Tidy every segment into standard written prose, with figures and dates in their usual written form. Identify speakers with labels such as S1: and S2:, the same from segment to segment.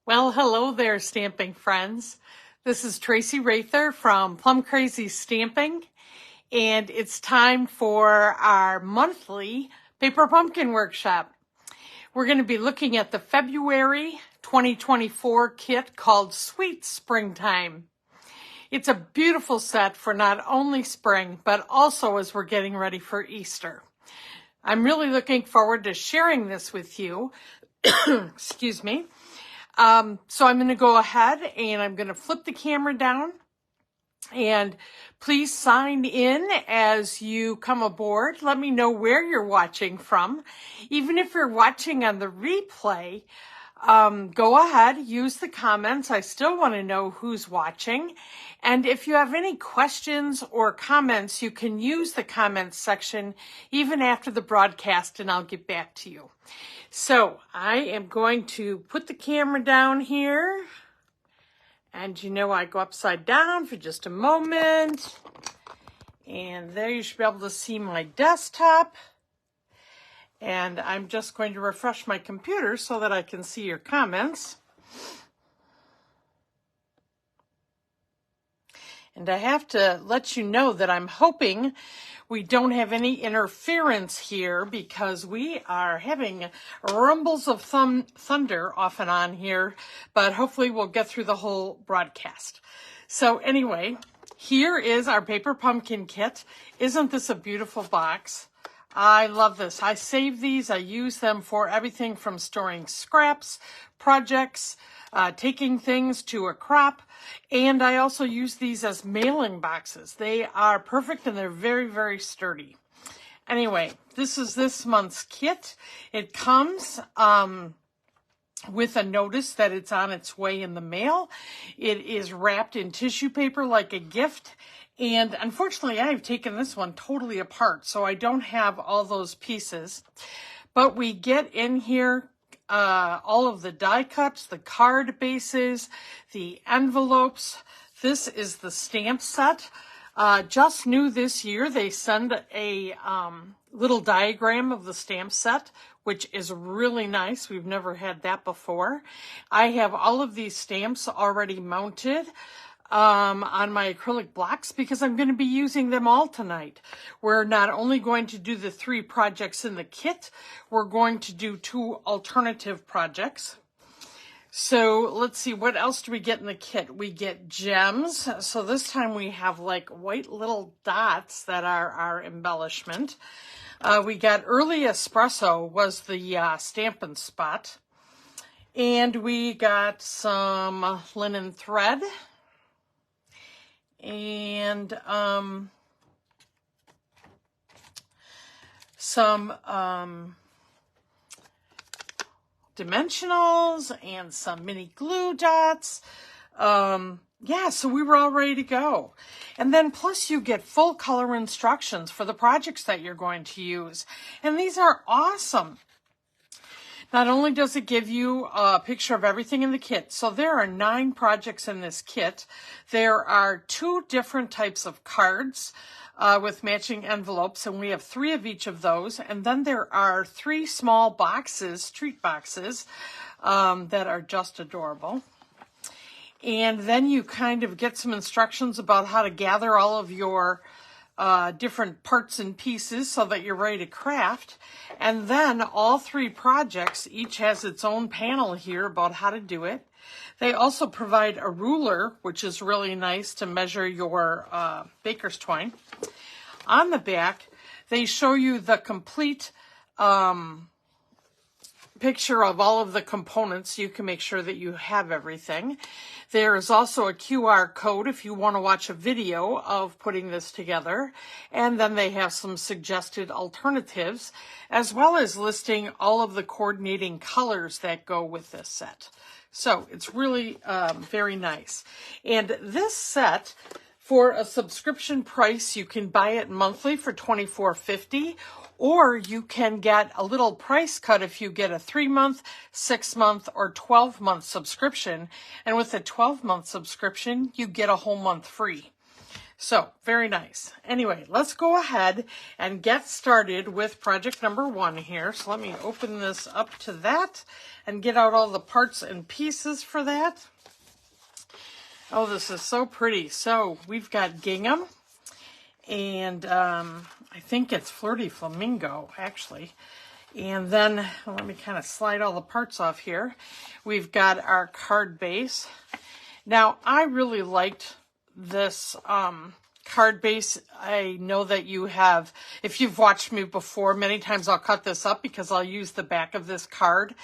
S1: Well, hello there, stamping friends. This is Tracy Rather from Plum Crazy Stamping, and it's time for our monthly Paper Pumpkin Workshop. We're going to be looking at the February 2024 kit called Sweet Springtime. It's a beautiful set for not only spring, but also as we're getting ready for Easter. I'm really looking forward to sharing this with you. Excuse me. So I'm going to go ahead and I'm going to flip the camera down, and please sign in as you come aboard. Let me know where you're watching from. Even if you're watching on the replay, go ahead, use the comments. I still want to know who's watching. And if you have any questions or comments, you can use the comments section even after the broadcast, and I'll get back to you. So I am going to put the camera down here. And I go upside down for just a moment. And there you should be able to see my desktop. And I'm just going to refresh my computer so that I can see your comments. And I have to let you know that I'm hoping we don't have any interference here because we are having rumbles of thunder off and on here, but hopefully we'll get through the whole broadcast. So anyway, here is our Paper Pumpkin kit. Isn't this a beautiful box? I love this. I save these. I use them for everything from storing scraps, projects, taking things to a crop, and I also use these as mailing boxes. They are perfect and they're very, very sturdy. Anyway, this is this month's kit. It comes with a notice that it's on its way in the mail. It is wrapped in tissue paper like a gift. And unfortunately, I have taken this one totally apart, so I don't have all those pieces. But we get in here all of the die cuts, the card bases, the envelopes. This is the stamp set. Just new this year, they send a little diagram of the stamp set, which is really nice. We've never had that before. I have all of these stamps already mounted on my acrylic blocks because I'm going to be using them all tonight. We're not only going to do the 3 projects in the kit, we're going to do 2 alternative projects. So let's see, what else do we get in the kit? We get gems. So this time we have like white little dots that are our embellishment. We got Early Espresso was the Stampin' Spot. And we got some linen thread. And some dimensionals and some mini glue dots. Yeah, so we were all ready to go. And then plus you get full color instructions for the projects that you're going to use. And these are awesome. Not only does it give you a picture of everything in the kit, so there are 9 projects in this kit. There are 2 different types of cards with matching envelopes, and we have 3 of each of those. And then there are 3 small boxes, treat boxes, that are just adorable. And then you kind of get some instructions about how to gather all of your different parts and pieces so that you're ready to craft. And then all 3 projects, each has its own panel here about how to do it. They also provide a ruler, which is really nice to measure your baker's twine. On the back, they show you the complete picture of all of the components so you can make sure that you have everything. There is also a QR code if you want to watch a video of putting this together. And then they have some suggested alternatives, as well as listing all of the coordinating colors that go with this set. So it's really very nice. And this set, for a subscription price, you can buy it monthly for $24.50, or you can get a little price cut if you get a 3-month, 6-month, or 12-month subscription. And with a 12-month subscription, you get a whole month free. So, very nice. Anyway, let's go ahead and get started with project number 1 here. So let me open this up to that and get out all the parts and pieces for that. Oh, this is so pretty. So we've got gingham, and I think it's Flirty Flamingo, actually. And then, let me kind of slide all the parts off here. We've got our card base. Now, I really liked this card base. I know that you have, if you've watched me before, many times I'll cut this up because I'll use the back of this card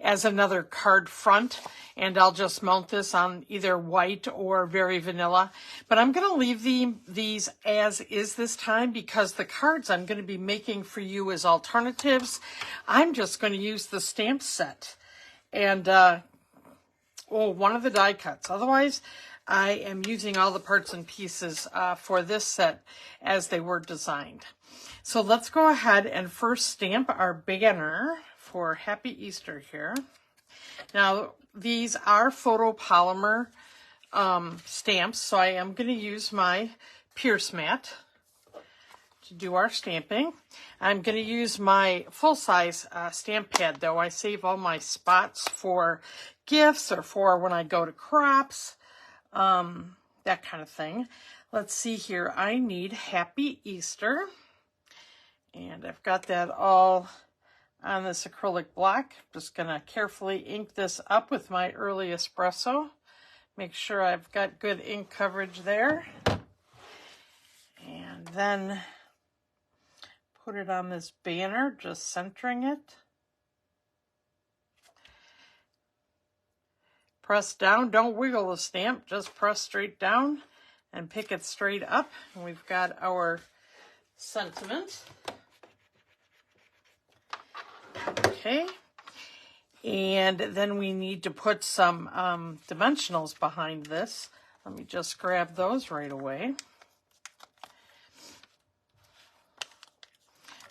S1: as another card front, and I'll just mount this on either white or very vanilla. But I'm going to leave these as is this time because the cards I'm going to be making for you as alternatives, I'm just going to use the stamp set and one of the die cuts. Otherwise, I am using all the parts and pieces for this set as they were designed. So let's go ahead and first stamp our banner for Happy Easter here. Now, these are photopolymer stamps, so I am going to use my Pierce mat to do our stamping. I'm going to use my full-size stamp pad, though. I save all my spots for gifts or for when I go to crops. That kind of thing. Let's see here. I need Happy Easter. And I've got that all on this acrylic block. Just going to carefully ink this up with my early espresso. Make sure I've got good ink coverage there. And then put it on this banner, just centering it. Press down, don't wiggle the stamp, just press straight down and pick it straight up. And we've got our sentiment. Okay. And then we need to put some dimensionals behind this. Let me just grab those right away.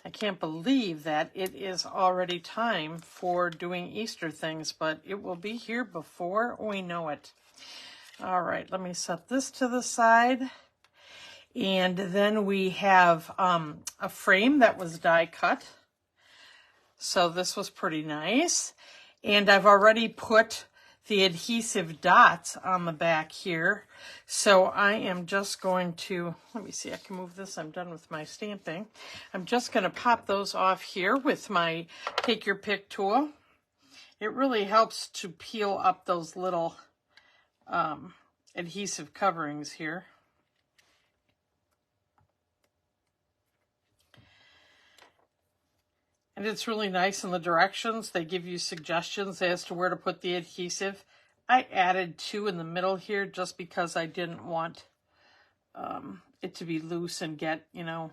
S1: I can't believe that it is already time for doing Easter things, but it will be here before we know it. All right, let me set this to the side. And then we have a frame that was die cut. So this was pretty nice. And I've already put the adhesive dots on the back here. So I am just going to, let me see, I can move this. I'm done with my stamping. I'm just going to pop those off here with my Take Your Pick tool. It really helps to peel up those little adhesive coverings here. And it's really nice in the directions. They give you suggestions as to where to put the adhesive. I added 2 in the middle here just because I didn't want it to be loose and get, you know,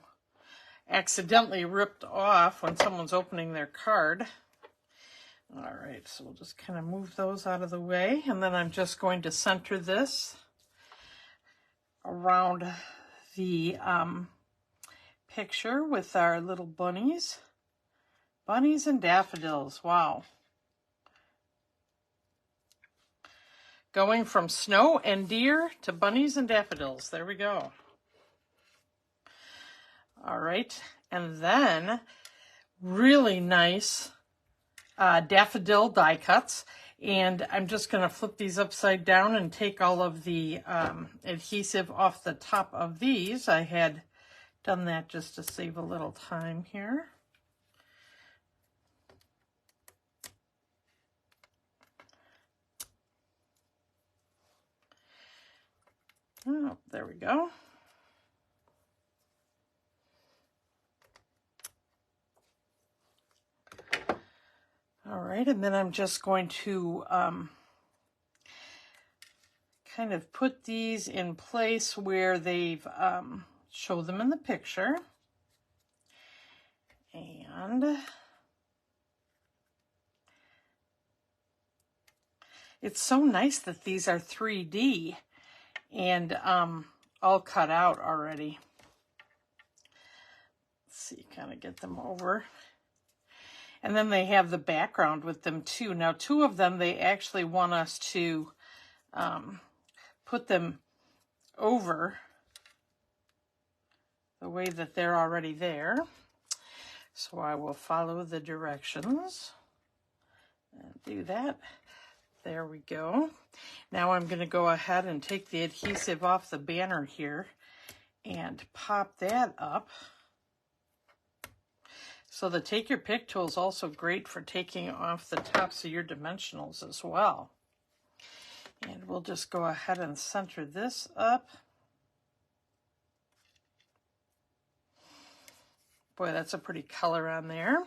S1: accidentally ripped off when someone's opening their card. All right, so we'll just kind of move those out of the way. And then I'm just going to center this around the picture with our little bunnies. Bunnies and daffodils, wow. Going from snow and deer to bunnies and daffodils, there we go. All right, and then really nice daffodil die cuts. And I'm just gonna flip these upside down and take all of the adhesive off the top of these. I had done that just to save a little time here. Oh, there we go. All right, and then I'm just going to kind of put these in place where they've show them in the picture. And it's so nice that these are 3D and all cut out already. Let's see, kind of get them over. And then they have the background with them too. Now, 2 of them, they actually want us to put them over the way that they're already there. So I will follow the directions and do that. There we go. Now I'm going to go ahead and take the adhesive off the banner here and pop that up. So the Take Your Pick tool is also great for taking off the tops of your dimensionals as well. And we'll just go ahead and center this up. Boy, that's a pretty color on there.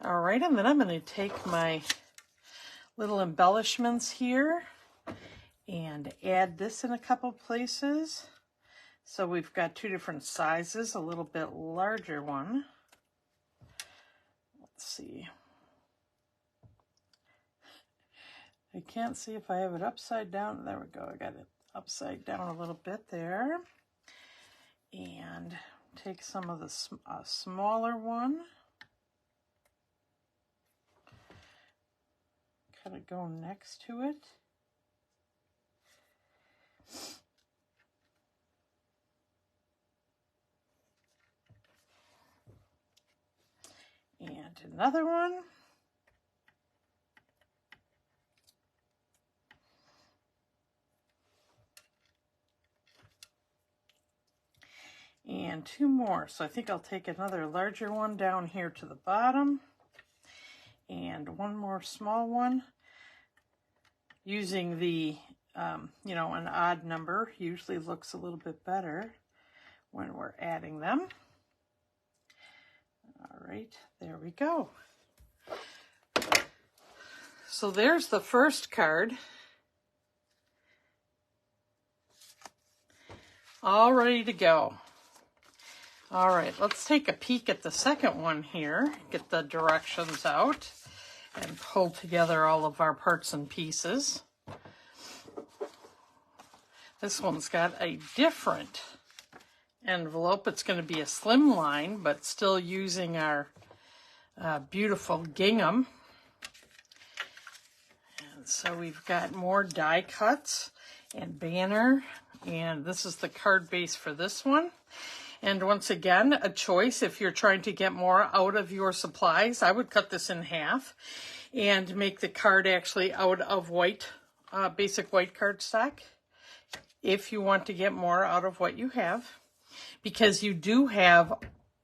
S1: All right, and then I'm going to take my little embellishments here and add this in a couple places. So we've got two different sizes, a little bit larger one. Let's see. I can't see if I have it upside down. There we go. I got it upside down a little bit there. And take some of the smaller one. Kind of go next to it. And another one. And two more. So I think I'll take another larger one down here to the bottom. And one more small one. Using the, you know, an odd number usually looks a little bit better when we're adding them. All right, there we go. So there's the first card. All ready to go. All right, let's take a peek at the second one here. Get the directions out and pull together all of our parts and pieces. This one's got a different envelope. It's going to be a slim line, but still using our beautiful gingham. And so we've got more die cuts and banner, and this is the card base for this one. And once again, a choice if you're trying to get more out of your supplies. I would cut this in half and make the card actually out of white, basic white cardstock, if you want to get more out of what you have. Because you do have,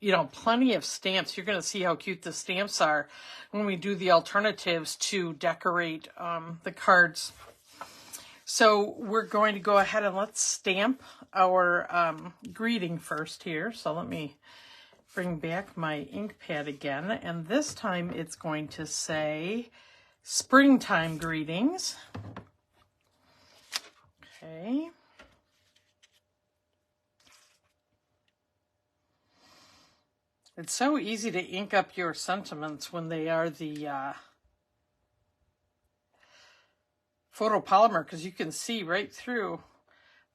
S1: you know, plenty of stamps. You're going to see how cute the stamps are when we do the alternatives to decorate the cards. So we're going to go ahead and let's stamp our greeting first here. So let me bring back my ink pad again. And this time it's going to say springtime greetings. Okay. It's so easy to ink up your sentiments when they are the photopolymer, because you can see right through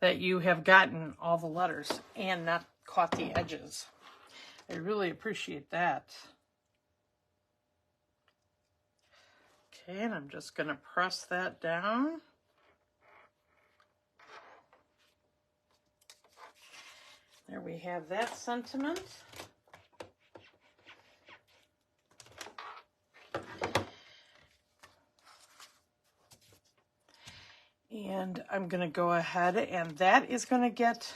S1: that you have gotten all the letters and not caught the edges. I really appreciate that. Okay, and I'm just going to press that down. There we have that sentiment. And I'm going to go ahead, and that is going to get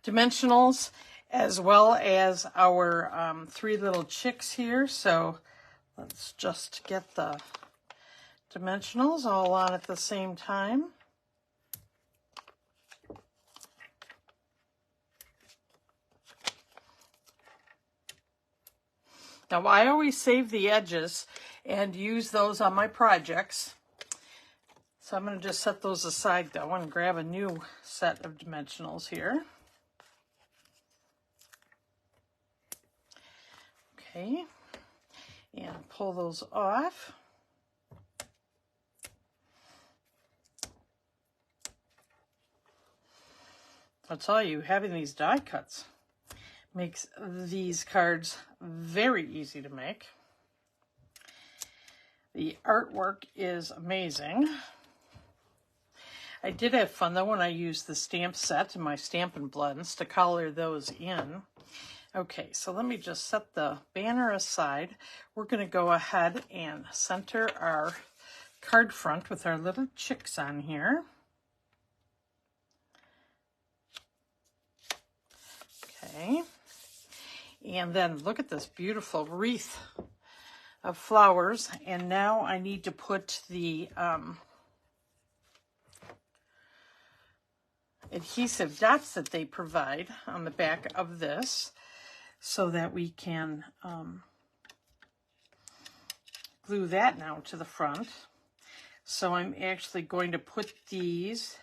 S1: dimensionals as well as our three little chicks here. So let's just get the dimensionals all on at the same time. Now, I always save the edges and use those on my projects. So I'm going to just set those aside though and grab a new set of dimensionals here. Okay, and pull those off. I'll tell you, having these die cuts makes these cards very easy to make. The artwork is amazing. I did have fun though when I used the stamp set and my Stampin' Blends to color those in. Okay, so let me just set the banner aside. We're going to go ahead and center our card front with our little chicks on here. Okay, and then look at this beautiful wreath of flowers. And now I need to put the adhesive dots that they provide on the back of this so that we can glue that now to the front. So I'm actually going to put these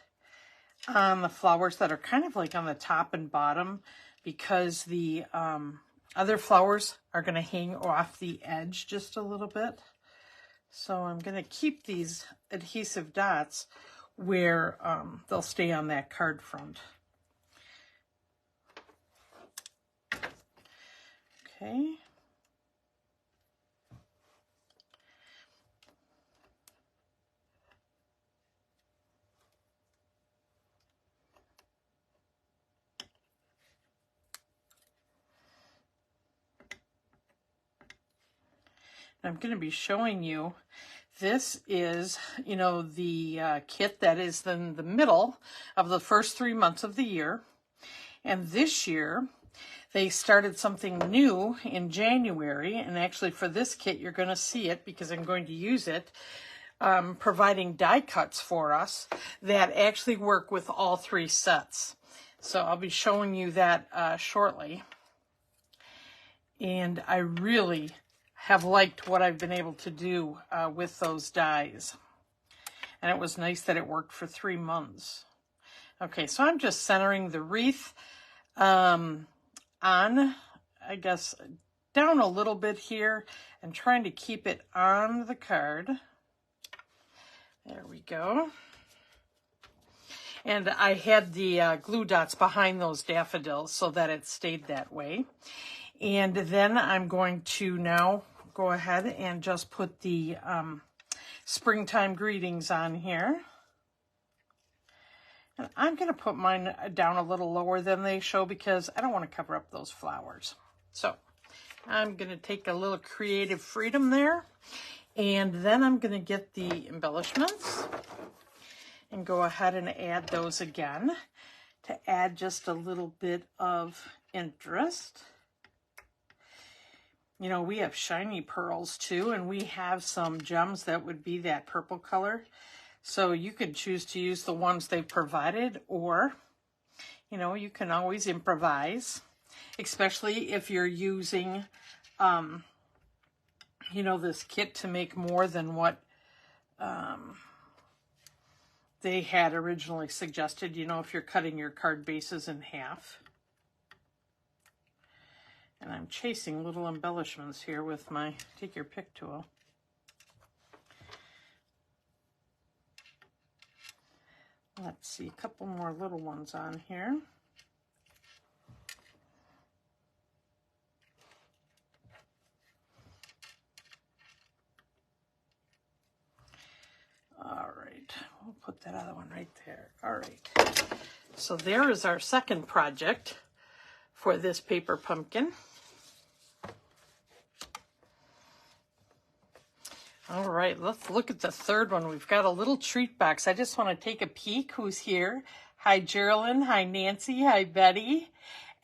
S1: on the flowers that are kind of like on the top and bottom, because the other flowers are going to hang off the edge just a little bit. So I'm going to keep these adhesive dots where they'll stay on that card front. Okay. I'm going to be showing you, this is, you know, the kit that is in the middle of the first 3 months of the year. And this year, they started something new in January. And actually for this kit, you're going to see it because I'm going to use it, providing die cuts for us that actually work with all 3 sets. So I'll be showing you that shortly. And I really have liked what I've been able to do with those dies. And it was nice that it worked for 3 months. Okay, so I'm just centering the wreath on, I guess, down a little bit here and trying to keep it on the card. There we go. And I had the glue dots behind those daffodils so that it stayed that way. And then I'm going to now go ahead and just put the springtime greetings on here. And I'm going to put mine down a little lower than they show because I don't want to cover up those flowers. So I'm going to take a little creative freedom there. And then I'm going to get the embellishments and go ahead and add those again to add just a little bit of interest. You know, we have shiny pearls too, and we have some gems that would be that purple color. So you could choose to use the ones they've provided, or, you know, you can always improvise, especially if you're using, you know, this kit to make more than what they had originally suggested, you know, if you're cutting your card bases in half. And I'm chasing little embellishments here with my take your pick tool. Let's see, a couple more little ones on here. All right, we'll put that other one right there. All right, so there is our second project for this paper pumpkin. All right, let's look at the third one. We've got a little treat box. I just want to take a peek who's here. Hi, Geraldine. Hi, Nancy. Hi, Betty.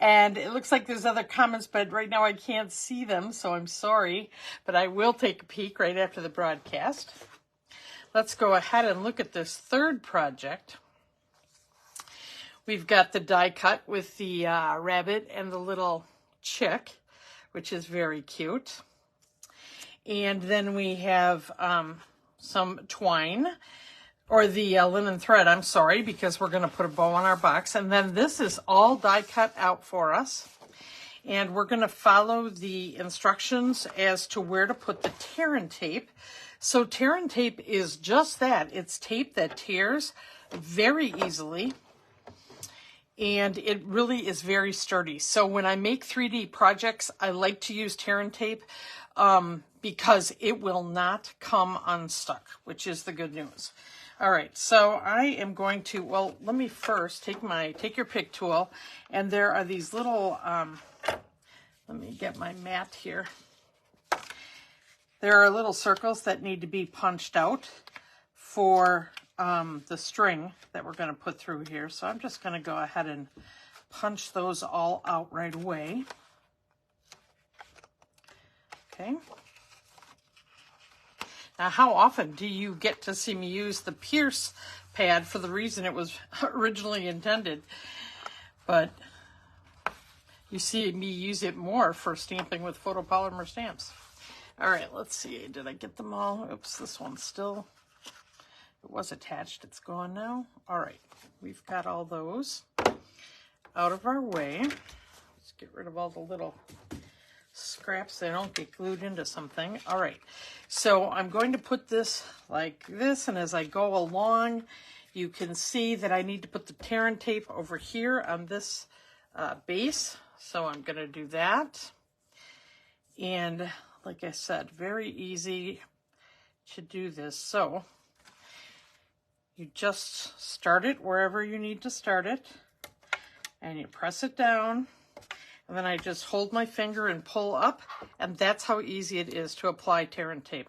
S1: And it looks like there's other comments, but right now I can't see them, so I'm sorry. But I will take a peek right after the broadcast. Let's go ahead and look at this third project. We've got the die cut with the rabbit and the little chick, which is very cute. And then we have some twine, or the linen thread, I'm sorry, because we're going to put a bow on our box. And then this is all die cut out for us. And we're going to follow the instructions as to where to put the tear and tape. So tear and tape is just that. It's tape that tears very easily. And it really is very sturdy. So when I make 3D projects, I like to use tear and tape because it will not come unstuck, which is the good news. All right, so I am going to, well, let me first take your pick tool, and there are these little, let me get my mat here. There are little circles that need to be punched out for the string that we're going to put through here. So I'm just going to go ahead and punch those all out right away. Okay. Now, how often do you get to see me use the Pierce pad for the reason it was originally intended? But you see me use it more for stamping with photopolymer stamps. All right, let's see. Did I get them all? Oops, this one's still, it was attached. It's gone now. All right, we've got all those out of our way. Let's get rid of all the little scraps. They don't get glued into something. All right, so I'm going to put this like this, and as I go along, you can see that I need to put the tear and tape over here on this base. So I'm going to do that. And like I said, very easy to do this. So you just start it wherever you need to start it, and you press it down, and then I just hold my finger and pull up, and that's how easy it is to apply tear and tape.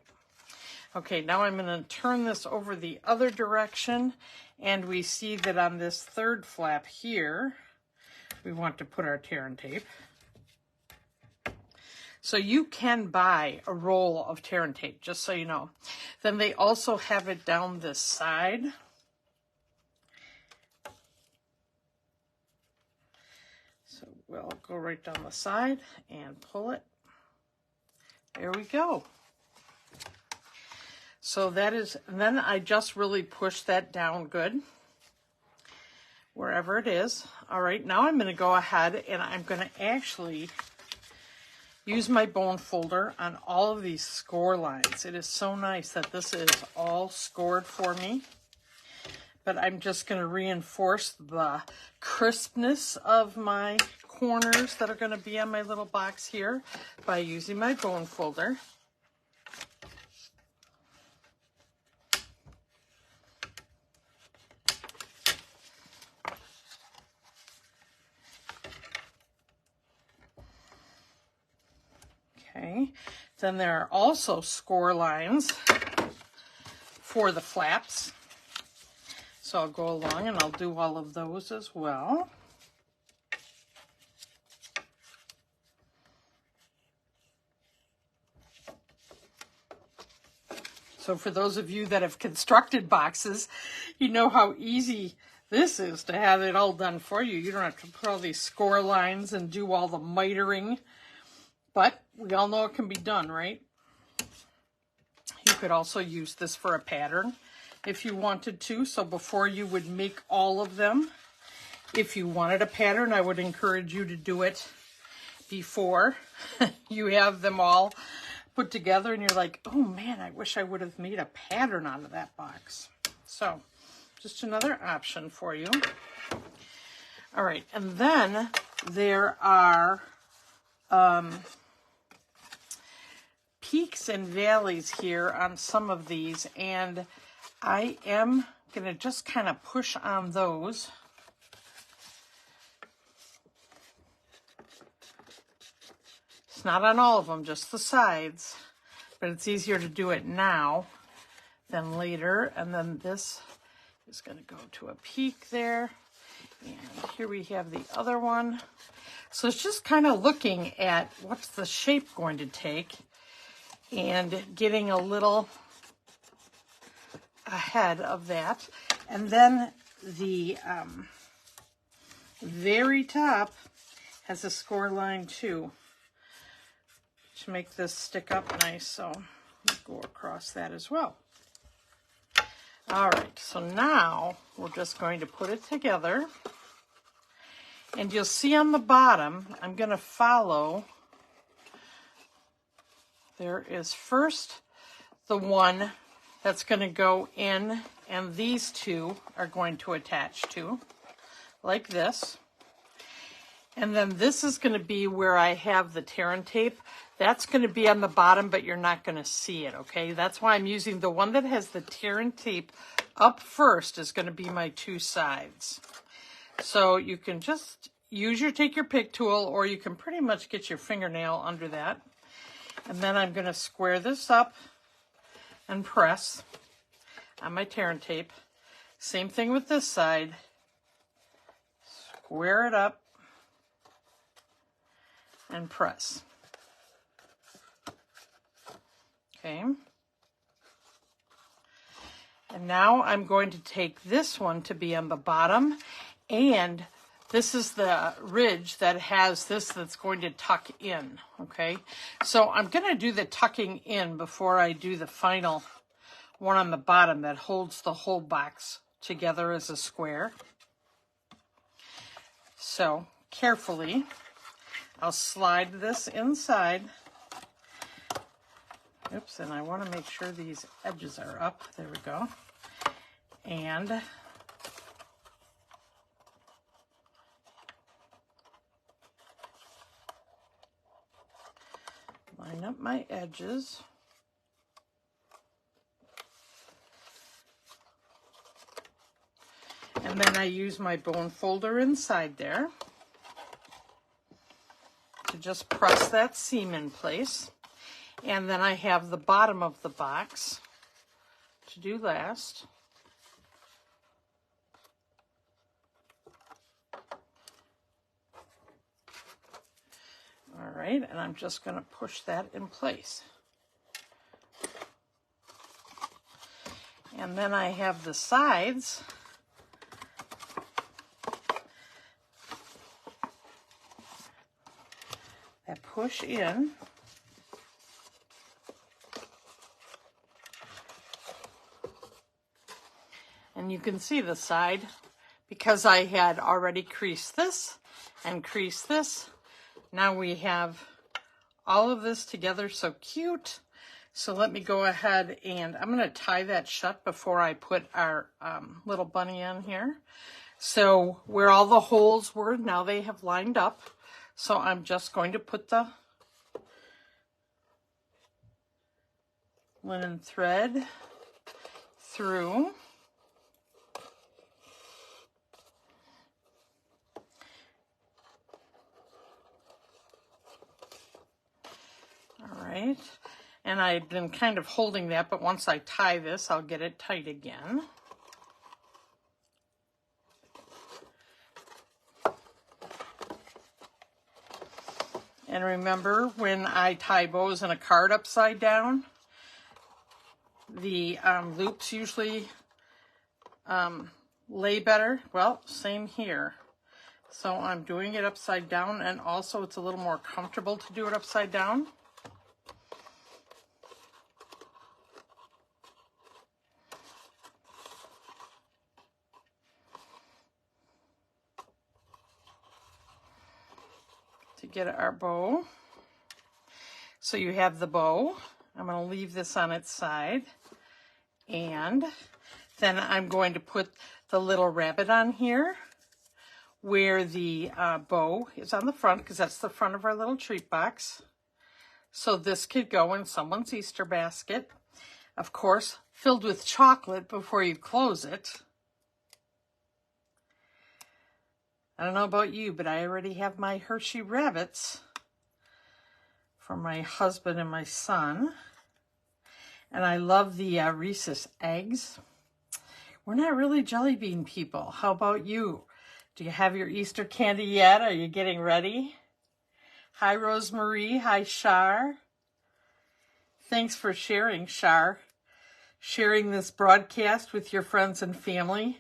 S1: Okay, now I'm going to turn this over the other direction, and we see that on this third flap here, we want to put our tear and tape. So you can buy a roll of tear and tape, just so you know. Then they also have it down this side. So we'll go right down the side and pull it. There we go. So that is, and then I just really push that down good, wherever it is. All right, now I'm going to go ahead and I'm going to actually use my bone folder on all of these score lines. It is so nice that this is all scored for me. But I'm just going to reinforce the crispness of my corners that are going to be on my little box here by using my bone folder. Okay, then there are also score lines for the flaps. So I'll go along and I'll do all of those as well. So for those of you that have constructed boxes, you know how easy this is to have it all done for you. You don't have to put all these score lines and do all the mitering. But we all know it can be done, right? You could also use this for a pattern if you wanted to. So before you would make all of them, if you wanted a pattern, I would encourage you to do it before you have them all put together and you're like, oh man, I wish I would have made a pattern out of that box. So just another option for you. All right, and then there are peaks and valleys here on some of these, and I am going to just kind of push on those. It's not on all of them, just the sides, but it's easier to do it now than later. And then this is going to go to a peak there, and here we have the other one. So it's just kind of looking at what's the shape going to take and getting a little ahead of that. And then the very top has a score line too to make this stick up nice. So we'll go across that as well. All right, so now we're just going to put it together. And you'll see on the bottom, I'm going to follow. There is first the one that's going to go in, and these two are going to attach to, like this. And then this is going to be where I have the tear and tape. That's going to be on the bottom, but you're not going to see it, okay? That's why I'm using the one that has the tear and tape up first is going to be my two sides. So you can just take your pick tool, or you can pretty much get your fingernail under that. And then I'm going to square this up and press on my tear and tape. Same thing with this side. Square it up and press. Okay. And now I'm going to take this one to be on the bottom, and this is the ridge that has this that's going to tuck in, okay? So I'm going to do the tucking in before I do the final one on the bottom that holds the whole box together as a square. So carefully, I'll slide this inside. Oops, and I want to make sure these edges are up. There we go. And line up my edges. And then I use my bone folder inside there to just press that seam in place. And then I have the bottom of the box to do last. All right, and I'm just going to push that in place. And then I have the sides that push in. And you can see the side, because I had already creased this and creased this. Now we have all of this together, so cute. So let me go ahead and I'm going to tie that shut before I put our little bunny in here. So where all the holes were, now they have lined up. So I'm just going to put the linen thread through. All right, and I've been kind of holding that, but once I tie this, I'll get it tight again. And remember, when I tie bows in a card upside down, the loops usually lay better. Well, same here. So I'm doing it upside down, and also it's a little more comfortable to do it upside down. To get our bow. So you have the bow. I'm going to leave this on its side. And then I'm going to put the little rabbit on here where the bow is on the front, because that's the front of our little treat box. So this could go in someone's Easter basket. Of course, filled with chocolate before you close it. I don't know about you, but I already have my Hershey rabbits for my husband and my son. And I love the Reese's eggs. We're not really jelly bean people. How about you? Do you have your Easter candy yet? Are you getting ready? Hi, Rosemarie. Hi, Shar. Thanks for sharing, Shar. Sharing this broadcast with your friends and family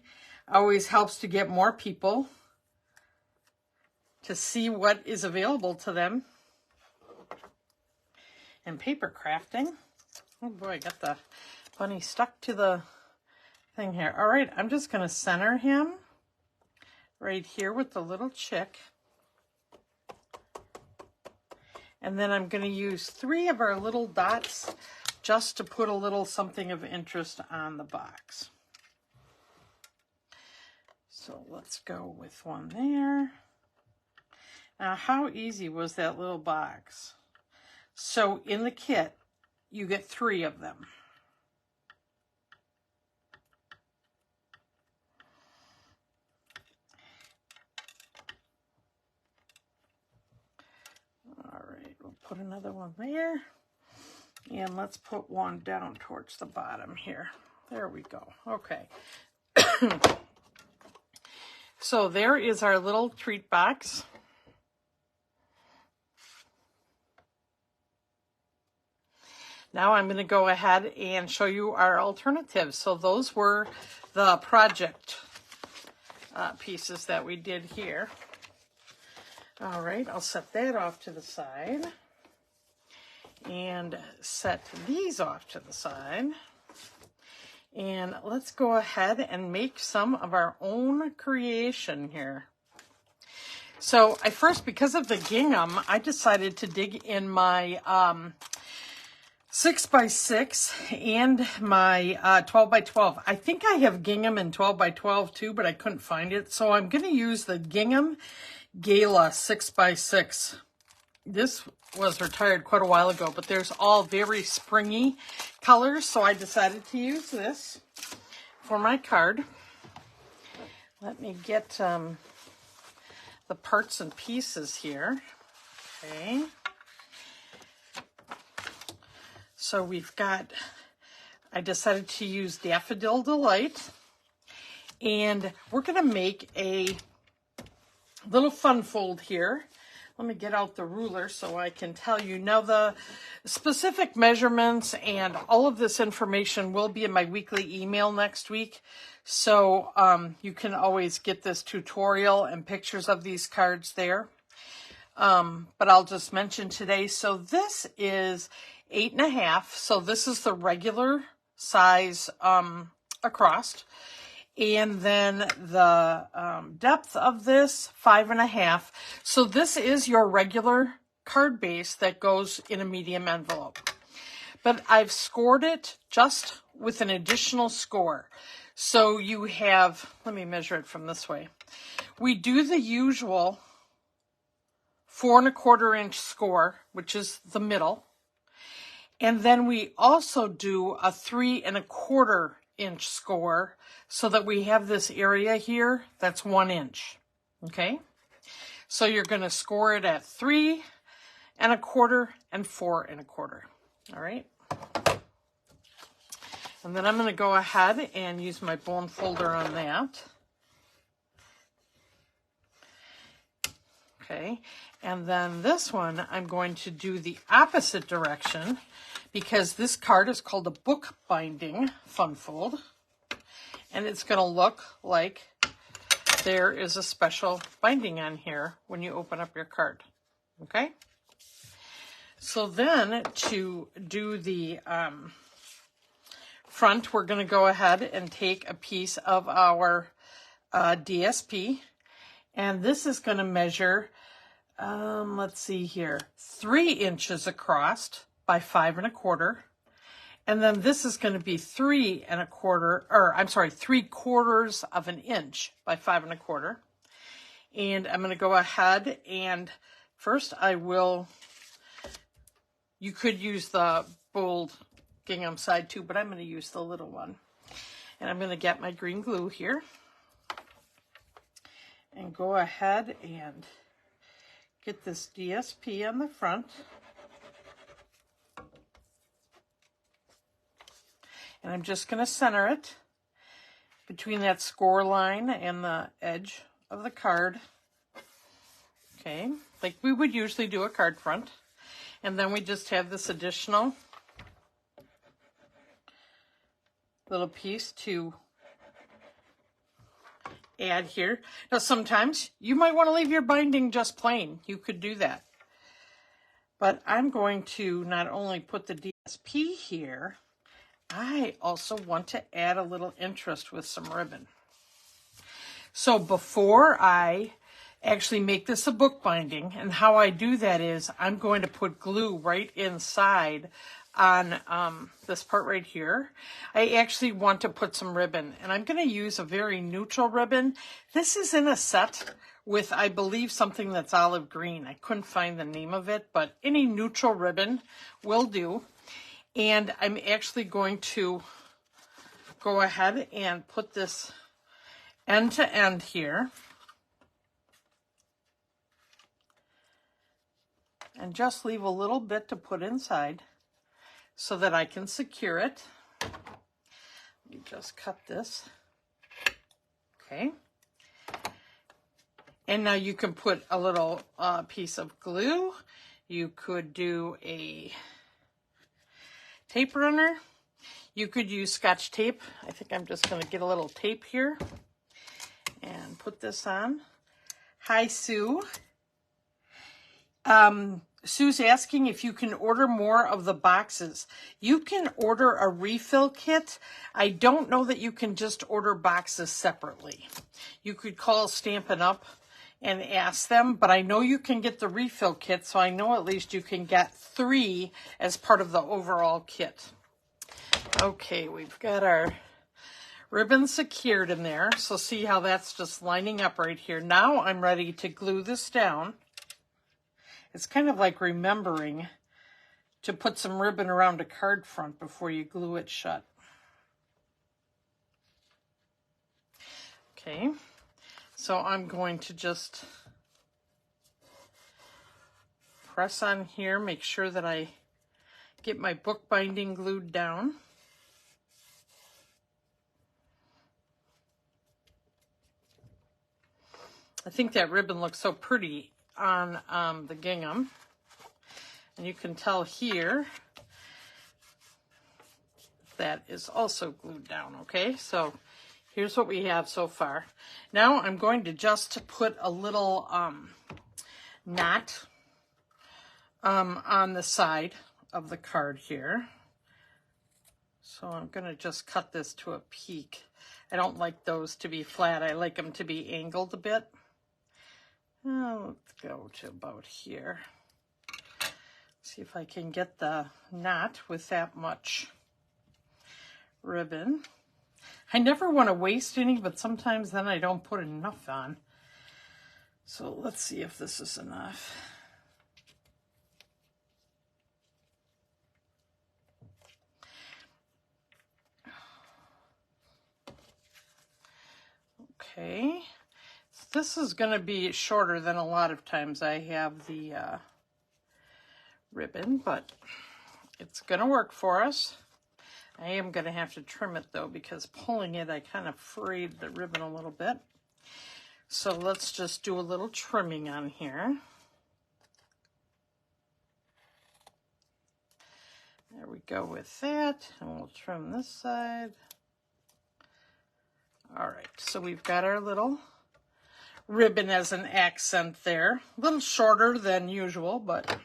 S1: always helps to get more people to see what is available to them. And paper crafting. Oh boy, I got the bunny stuck to the thing here. All right, I'm just going to center him right here with the little chick. And then I'm going to use 3 of our little dots just to put a little something of interest on the box. So let's go with one there. Now, how easy was that little box? So in the kit, you get 3 of them. All right, we'll put another one there. And let's put one down towards the bottom here. There we go. Okay. So there is our little treat box. Now I'm going to go ahead and show you our alternatives. So those were the project pieces that we did here. All right, I'll set that off to the side and set these off to the side. And let's go ahead and make some of our own creation here. So I first, because of the gingham, I decided to dig in my 6x6 and my 12x12. I think I have gingham in 12x12 too, but I couldn't find it. So I'm going to use the Gingham Gala 6x6. This was retired quite a while ago, but there's all very springy colors, so I decided to use this for my card. Let me get the parts and pieces here. Okay. So we've got, I decided to use Daffodil Delight, and we're going to make a little fun fold here. Let me get out the ruler so I can tell you. Now, the specific measurements and all of this information will be in my weekly email next week. So you can always get this tutorial and pictures of these cards there. But I'll just mention today. So this is 8.5. So this is the regular size across. And then the depth of this, 5.5. So this is your regular card base that goes in a medium envelope. But I've scored it just with an additional score. So you have, let me measure it from this way. We do the usual 4.25 inch score, which is the middle. And then we also do a 3.25 inch score, so that we have this area here that's 1 inch. Okay, so you're going to score it at 3.25 and 4.25. All right, and then I'm going to go ahead and use my bone folder on that. Okay, and then this one I'm going to do the opposite direction, because this card is called a book binding fun fold. And it's going to look like there is a special binding on here when you open up your card. Okay? So then to do the front, we're going to go ahead and take a piece of our DSP. And this is going to measure, let's see here, 3 inches across by 5.25. And then this is going to be 3/4 of an inch by 5.25. And I'm going to go ahead and first you could use the bold gingham side too, but I'm going to use the little one. And I'm going to get my green glue here and go ahead and get this DSP on the front. And I'm just going to center it between that score line and the edge of the card. Okay, like we would usually do a card front. And then we just have this additional little piece to add here. Now sometimes you might want to leave your binding just plain. You could do that. But I'm going to not only put the DSP here, I also want to add a little interest with some ribbon. So before I actually make this a book binding, and how I do that is I'm going to put glue right inside on this part right here. I actually want to put some ribbon, and I'm going to use a very neutral ribbon. This is in a set with, I believe, something that's olive green. I couldn't find the name of it, but any neutral ribbon will do. And I'm actually going to go ahead and put this end to end here. And just leave a little bit to put inside so that I can secure it. Let me just cut this. Okay. And now you can put a little piece of glue. You could do a tape runner. You could use Scotch tape. I think I'm just going to get a little tape here and put this on. Hi, Sue. Sue's asking if you can order more of the boxes. You can order a refill kit. I don't know that you can just order boxes separately. You could call Stampin' Up! And ask them, but I know you can get the refill kit, so I know at least you can get 3 as part of the overall kit. Okay, we've got our ribbon secured in there, so see how that's just lining up right here. Now I'm ready to glue this down. It's kind of like remembering to put some ribbon around a card front before you glue it shut. Okay, so I'm going to just press on here, make sure that I get my book binding glued down. I think that ribbon looks so pretty on the gingham. And you can tell here that is also glued down, okay? So here's what we have so far. Now I'm going to just put a little knot on the side of the card here. So I'm going to just cut this to a peak. I don't like those to be flat. I like them to be angled a bit. Let's go to about here. See if I can get the knot with that much ribbon. I never want to waste any, but sometimes then I don't put enough on. So let's see if this is enough. Okay. This is going to be shorter than a lot of times I have the ribbon, but it's going to work for us. I am going to have to trim it though, because pulling it, I kind of frayed the ribbon a little bit. So let's just do a little trimming on here. There we go with that, and we'll trim this side. All right, so we've got our little ribbon as an accent there. A little shorter than usual, but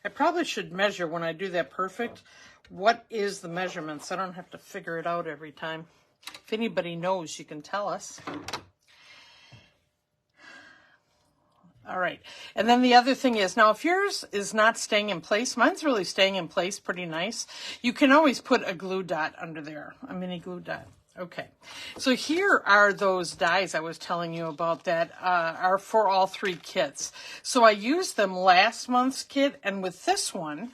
S1: I probably should measure when I do that perfect. What is the measurements? I don't have to figure it out every time. If anybody knows, you can tell us. All right, and then the other thing is, now if yours is not staying in place, mine's really staying in place pretty nice. You can always put a glue dot under there, a mini glue dot. Okay, so here are those dies I was telling you about that are for all 3 kits. So I used them last month's kit, and with this one,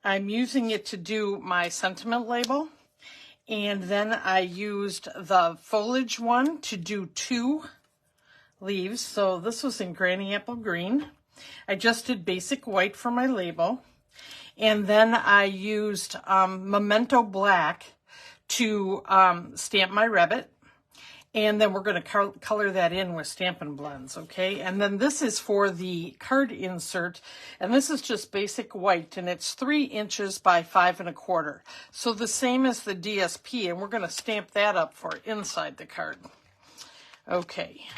S1: I'm using it to do my sentiment label. And then I used the foliage one to do 2 leaves. So this was in Granny Apple Green. I just did basic white for my label. And then I used Memento Black to stamp my rabbit. And then we're going to color that in with Stampin' Blends, okay? And then this is for the card insert, and this is just basic white, and it's 3 inches by 5 1/4. So the same as the DSP, and we're going to stamp that up for inside the card. Okay.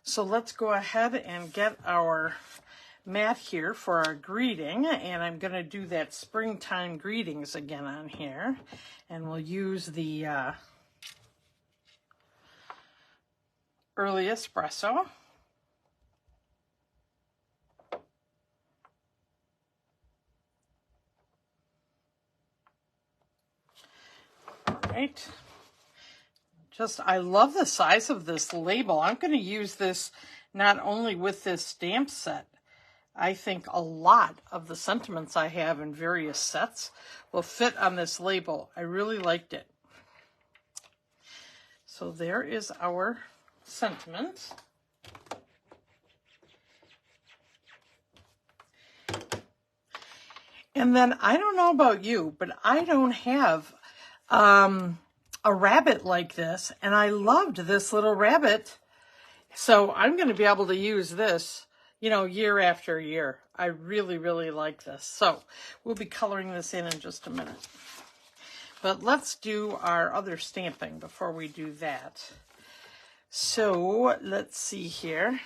S1: So let's go ahead and get our mat here for our greeting, and I'm going to do that springtime greetings again on here, and we'll use the early espresso. All right, I love the size of this label. I'm going to use this not only with this stamp set. I think a lot of the sentiments I have in various sets will fit on this label. I really liked it. So there is our sentiment. And then I don't know about you, but I don't have a rabbit like this, and I loved this little rabbit. So I'm going to be able to use this, you know, year after year. I really, really like this. So we'll be coloring this in just a minute. But let's do our other stamping before we do that. So let's see here.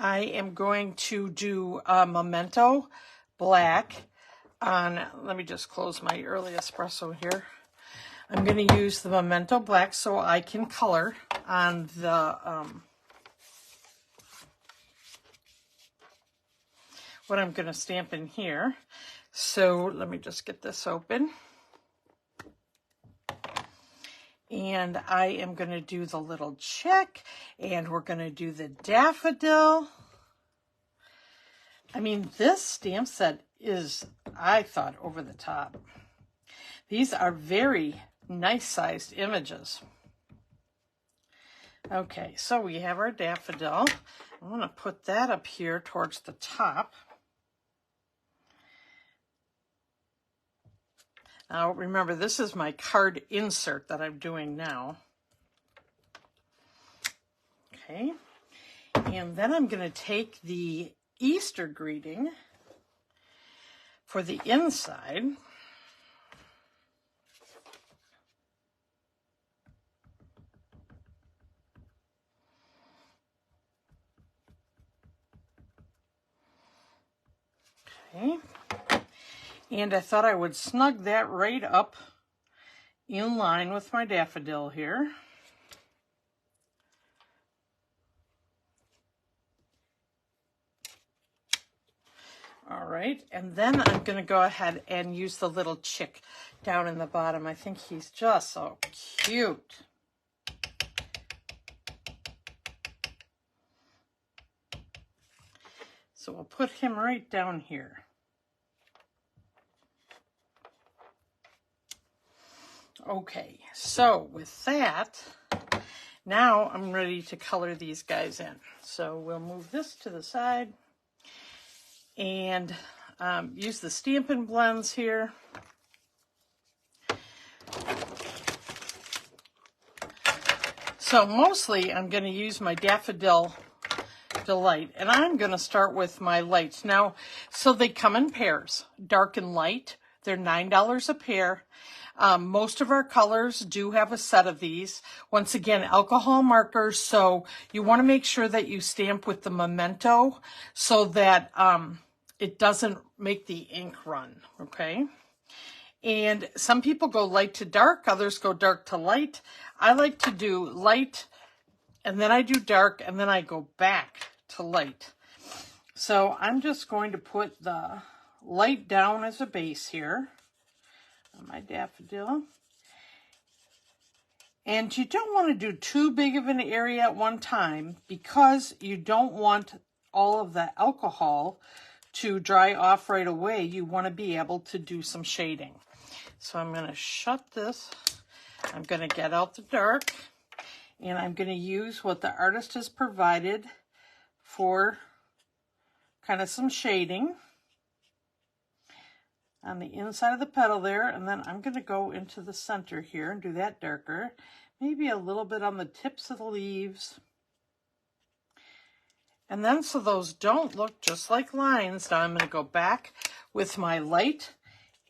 S1: I am going to do Memento Black on, let me just close my early espresso here. I'm going to use the Memento Black so I can color on the, what I'm going to stamp in here. So let me just get this open. And I am going to do the little check, and we're going to do the daffodil. I mean, this stamp set is, I thought, over the top. These are very nice sized images. Okay, so we have our daffodil. I'm going to put that up here towards the top. Now remember, this is my card insert that I'm doing now. Okay, and then I'm going to take the Easter greeting for the inside. Okay. And I thought I would snug that right up in line with my daffodil here. All right, and then I'm going to go ahead and use the little chick down in the bottom. I think he's just so cute. So we'll put him right down here. Okay, so with that, now I'm ready to color these guys in. So we'll move this to the side and use the Stampin' Blends here. So mostly I'm going to use my Daffodil Delight, and I'm going to start with my lights. Now, so they come in pairs, dark and light. They're $9 a pair. Most of our colors do have a set of these. Once again, alcohol markers, so you want to make sure that you stamp with the Memento so that it doesn't make the ink run, okay? And some people go light to dark, others go dark to light. I like to do light, and then I do dark, and then I go back to light. So I'm just going to put the light down as a base here on my daffodil. And you don't want to do too big of an area at one time because you don't want all of the alcohol to dry off right away. You want to be able to do some shading. So I'm going to shut this. I'm going to get out the dark, and I'm going to use what the artist has provided for kind of some shading on the inside of the petal there, and then I'm going to go into the center here and do that darker, maybe a little bit on the tips of the leaves. And then so those don't look just like lines, now I'm going to go back with my light,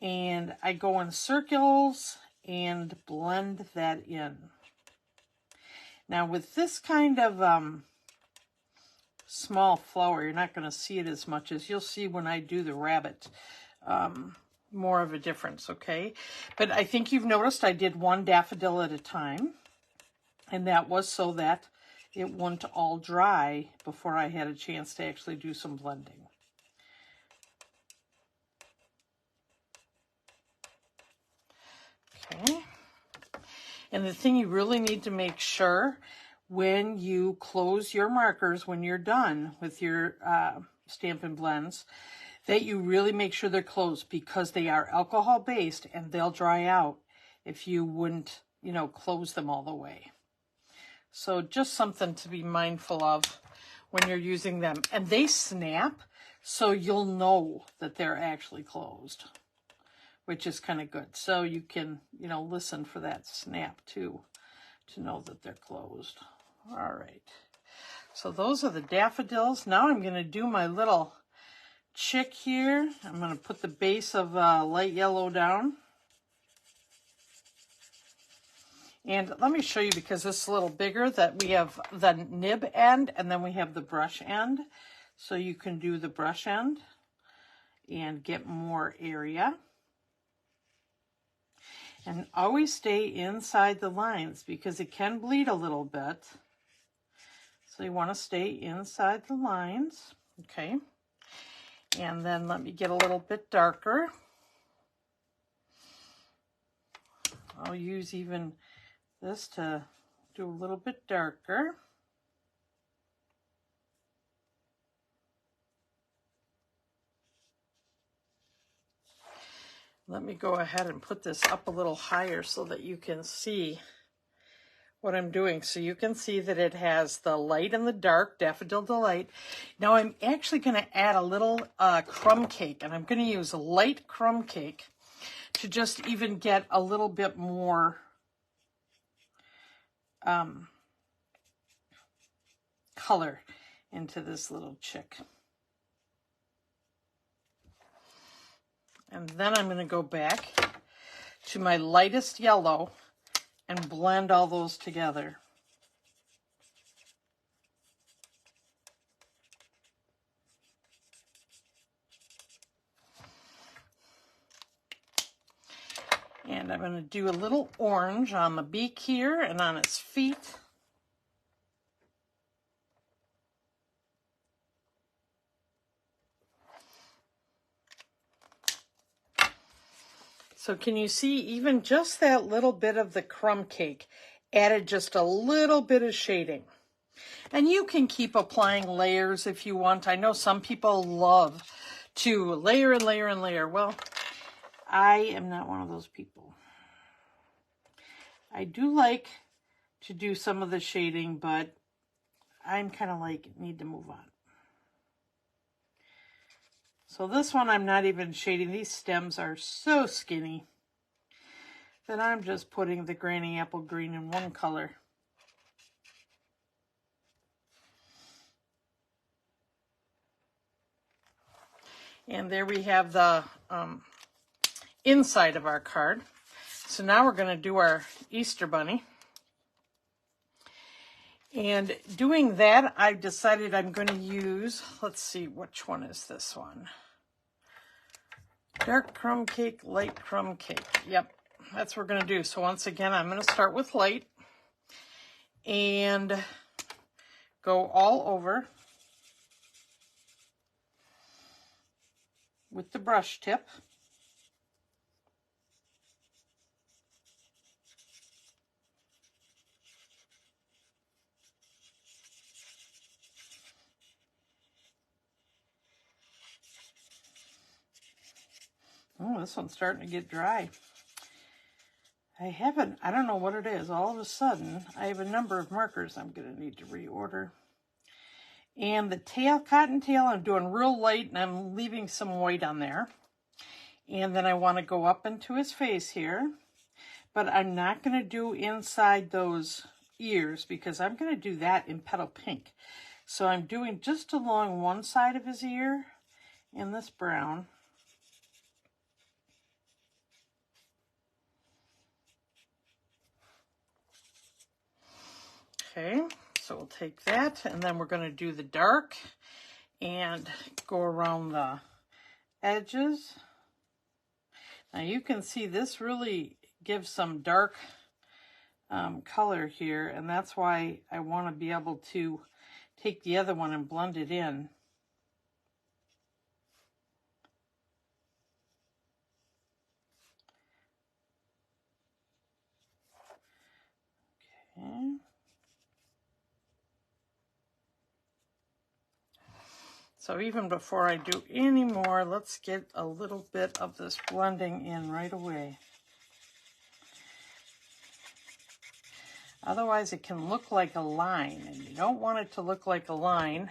S1: and I go in circles and blend that in. Now with this kind of small flower, you're not going to see it as much as you'll see when I do the rabbit. More of a difference, okay? But I think you've noticed I did one daffodil at a time, and that was so that it wouldn't all dry before I had a chance to actually do some blending. Okay. And the thing you really need to make sure when you close your markers, when you're done with your Stampin' Blends, that you really make sure they're closed, because they are alcohol based and they'll dry out if you wouldn't, you know, close them all the way. So just something to be mindful of when you're using them. And they snap, so you'll know that they're actually closed, which is kind of good. So you can, you know, listen for that snap too, to know that they're closed. All right. So those are the daffodils. Now I'm going to do my little chick here. I'm going to put the base of light yellow down. And let me show you, because this is a little bigger, that we have the nib end and then we have the brush end. So you can do the brush end and get more area. And always stay inside the lines, because it can bleed a little bit. So you want to stay inside the lines. Okay. And then let me get a little bit darker. I'll use even this to do a little bit darker. Let me go ahead and put this up a little higher so that you can see what I'm doing. So you can see that it has the light and the dark, Daffodil Delight. Now I'm actually going to add a little crumb cake, and I'm going to use a light crumb cake to just even get a little bit more color into this little chick. And then I'm going to go back to my lightest yellow and blend all those together. And I'm going to do a little orange on the beak here and on its feet. So can you see even just that little bit of the crumb cake added just a little bit of shading? And you can keep applying layers if you want. I know some people love to layer and layer and layer. Well, I am not one of those people. I do like to do some of the shading, but I'm kind of like, need to move on. So this one I'm not even shading. These stems are so skinny that I'm just putting the Granny Apple Green in one color. And there we have the inside of our card. So now we're going to do our Easter Bunny. And doing that, I've decided I'm going to use, let's see, which one is this one? Dark crumb cake, light crumb cake. Yep, that's what we're going to do. So once again, I'm going to start with light and go all over with the brush tip. Oh, this one's starting to get dry. I don't know what it is. All of a sudden, I have a number of markers I'm going to need to reorder. And the tail, cottontail, I'm doing real light, and I'm leaving some white on there. And then I want to go up into his face here. But I'm not going to do inside those ears, because I'm going to do that in Petal Pink. So I'm doing just along one side of his ear in this brown. Okay, so we'll take that, and then we're going to do the dark and go around the edges. Now you can see this really gives some dark color here, and that's why I want to be able to take the other one and blend it in. Okay. So even before I do any more, let's get a little bit of this blending in right away. Otherwise it can look like a line, and you don't want it to look like a line.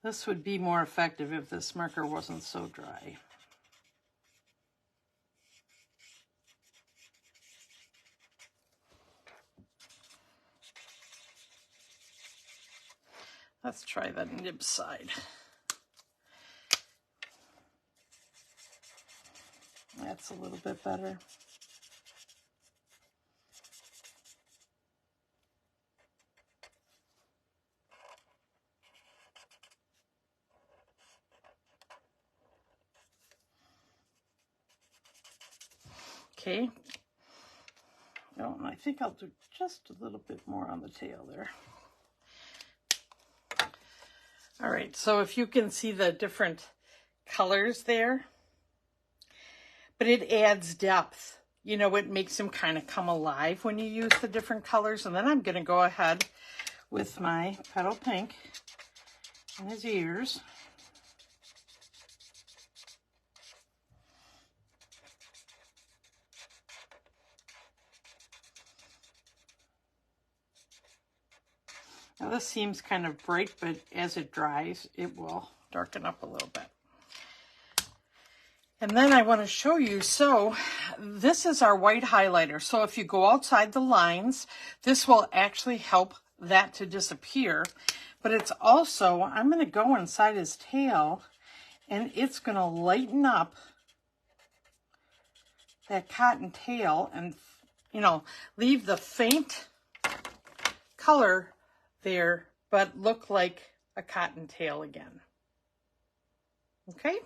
S1: This would be more effective if this marker wasn't so dry. Let's try that nib side. That's a little bit better. Okay. Oh, and I think I'll do just a little bit more on the tail there. All right, so if you can see the different colors there, but it adds depth. You know, it makes them kind of come alive when you use the different colors. And then I'm going to go ahead with my Petal Pink in his ears. Now this seems kind of bright, but as it dries, it will darken up a little bit. And then I want to show you, so this is our white highlighter. So if you go outside the lines, this will actually help that to disappear. But it's also, I'm going to go inside his tail, and it's going to lighten up that cotton tail and, you know, leave the faint color there, but look like a cotton tail again. Okay,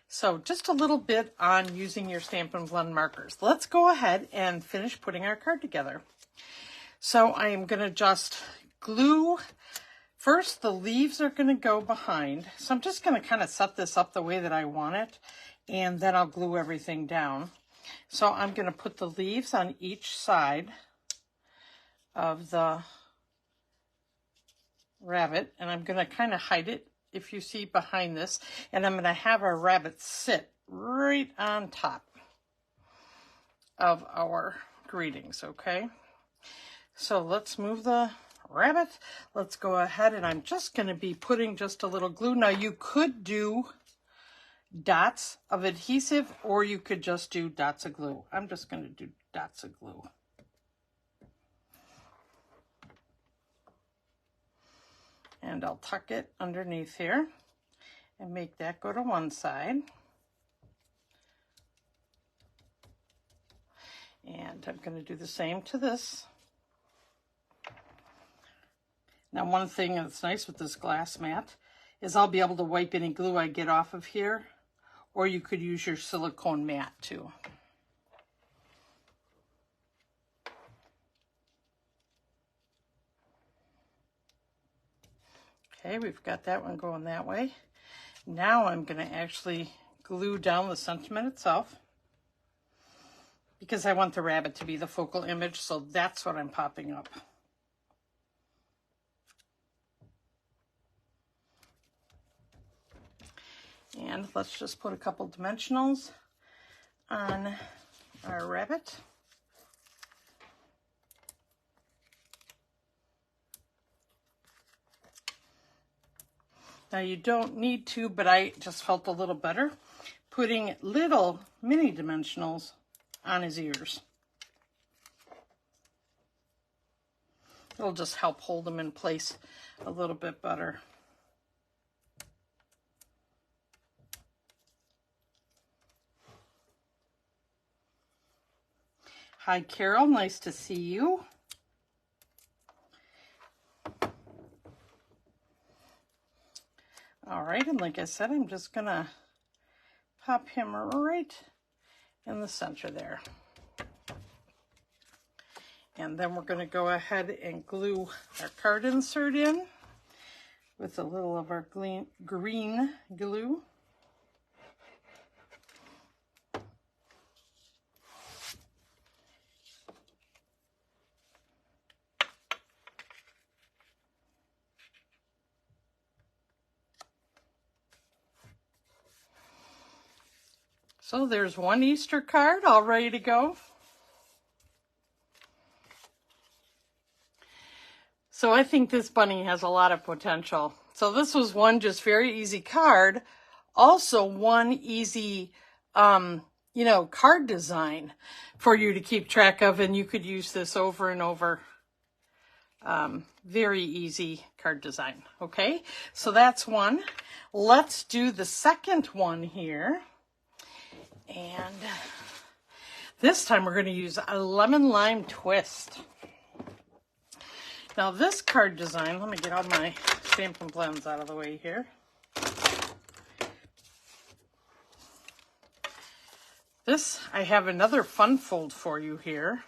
S1: so just a little bit on using your Stampin' Blend markers. Let's go ahead and finish putting our card together. So I am going to just glue. First, the leaves are going to go behind. So I'm just going to kind of set this up the way that I want it, and then I'll glue everything down. So I'm going to put the leaves on each side of the rabbit, and I'm going to kind of hide it, if you see behind this, and I'm going to have our rabbit sit right on top of our greetings, okay? So let's move the rabbit. Let's go ahead, and I'm just going to be putting just a little glue. Now you could do dots of adhesive, or you could just do dots of glue. I'm just going to do dots of glue. And I'll tuck it underneath here and make that go to one side. And I'm going to do the same to this. Now, one thing that's nice with this glass mat is I'll be able to wipe any glue I get off of here, or you could use your silicone mat too. Okay, we've got that one going that way. Now I'm going to actually glue down the sentiment itself, because I want the rabbit to be the focal image, so that's what I'm popping up. And let's just put a couple dimensionals on our rabbit. Now you don't need to, but I just felt a little better putting little mini dimensionals on his ears. It'll just help hold them in place a little bit better. Hi, Carol. Nice to see you. All right, and like I said, I'm just going to pop him right in the center there. And then we're going to go ahead and glue our card insert in with a little of our green glue. So there's one Easter card all ready to go. So I think this bunny has a lot of potential. So this was one just very easy card. Also one easy, card design for you to keep track of. And you could use this over and over. Very easy card design. Okay, so that's one. Let's do the second one here. And this time we're going to use a lemon lime twist. Now this card design, let me get all my Stampin' Blends out of the way here. This, I have another fun fold for you here.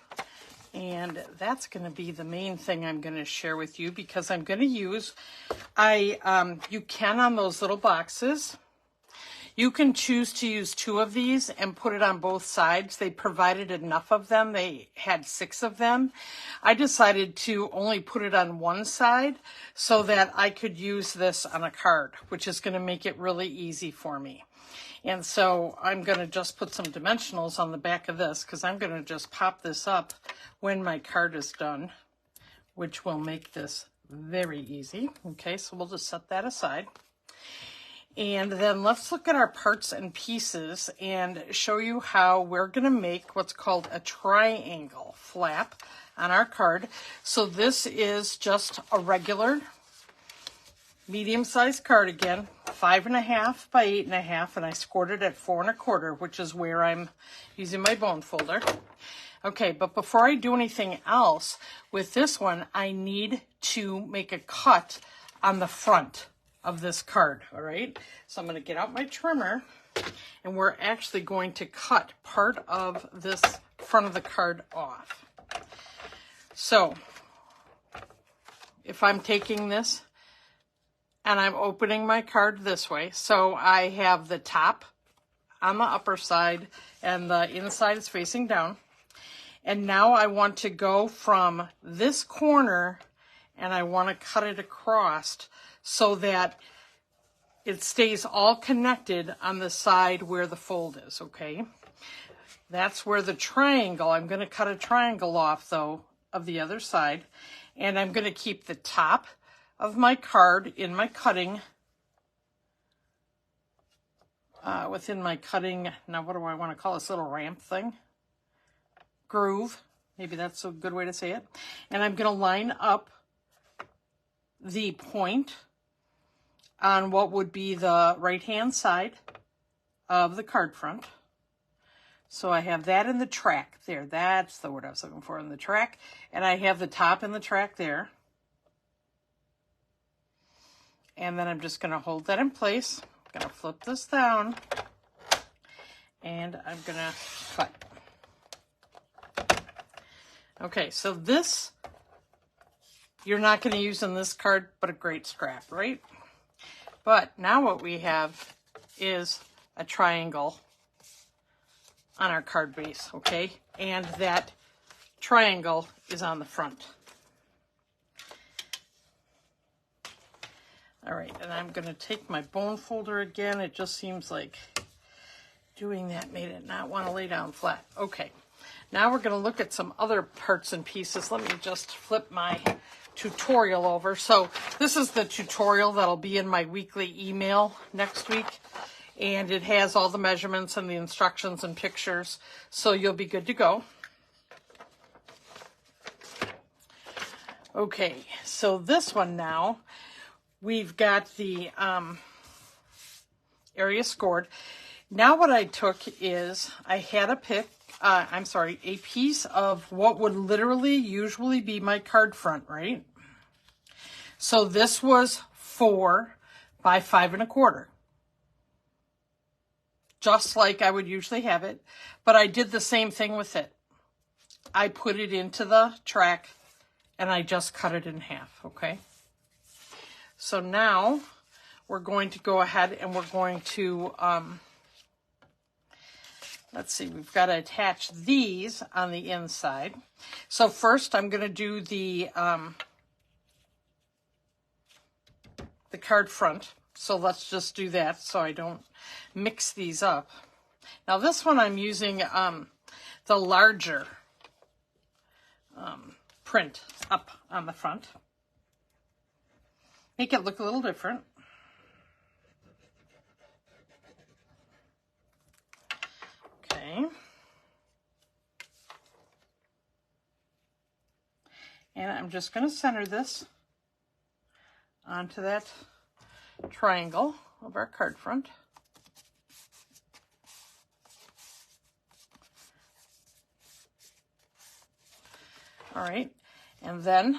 S1: And that's going to be the main thing I'm going to share with you, because I'm going to use, you can on those little boxes. You can choose to use 2 of these and put it on both sides. They provided enough of them. They had 6 of them. I decided to only put it on one side so that I could use this on a card, which is going to make it really easy for me. And so I'm going to just put some dimensionals on the back of this, because I'm going to just pop this up when my card is done, which will make this very easy. Okay, so we'll just set that aside. And then let's look at our parts and pieces and show you how we're going to make what's called a triangle flap on our card. So this is just a regular medium-sized card again, 5.5 by 8.5, and I scored it at 4 1/4, which is where I'm using my bone folder. Okay, but before I do anything else with this one, I need to make a cut on the front of this card, all right? So I'm going to get out my trimmer, and we're actually going to cut part of this front of the card off. So if I'm taking this and I'm opening my card this way, so I have the top on the upper side and the inside is facing down. And now I want to go from this corner and I want to cut it across so that it stays all connected on the side where the fold is, okay? That's where the triangle, I'm going to cut a triangle off, though, of the other side. And I'm going to keep the top of my card in my cutting, within my cutting, now what do I want to call this little ramp thing? Groove, maybe that's a good way to say it. And I'm going to line up the point on what would be the right-hand side of the card front. So I have that in the track there. That's the word I was looking for, in the track. And I have the top in the track there. And then I'm just going to hold that in place. I'm going to flip this down. And I'm going to cut. Okay, so this, you're not going to use in this card, but a great scrap, right? But now what we have is a triangle on our card base, okay? And that triangle is on the front. All right, and I'm going to take my bone folder again. It just seems like doing that made it not want to lay down flat. Okay, now we're going to look at some other parts and pieces. Let me just flip my tutorial over. So this is the tutorial that'll be in my weekly email next week. And it has all the measurements and the instructions and pictures. So you'll be good to go. Okay, so this one now, we've got the area scored. Now what I took is I had a piece of what would literally usually be my card front, right? So this was 4 by 5 1/4. Just like I would usually have it, but I did the same thing with it. I put it into the track and I just cut it in half, okay? So now we're going to go ahead and we're going to, let's see, we've got to attach these on the inside. So first I'm going to do the card front. So let's just do that so I don't mix these up. Now this one I'm using the larger print up on the front. Make it look a little different. Okay. And I'm just going to center this onto that triangle of our card front. All right, and then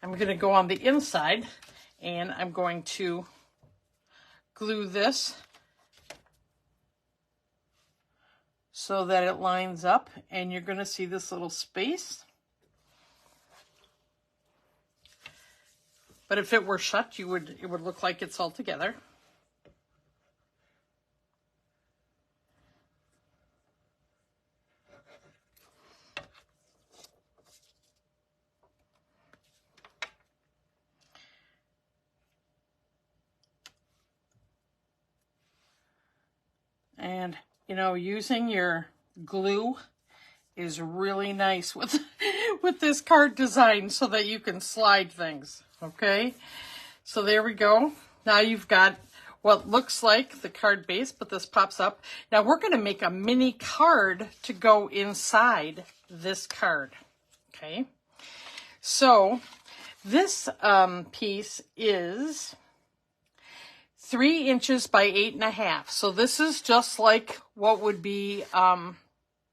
S1: I'm going to go on the inside and I'm going to glue this so that it lines up, and you're going to see this little space. But if it were shut, it would look like it's all together. And, you know, using your glue is really nice with, with this card design so that you can slide things, okay? So there we go. Now you've got what looks like the card base, but this pops up. Now we're going to make a mini card to go inside this card, okay? So this piece is 3 inches by 8.5. So this is just like what would be,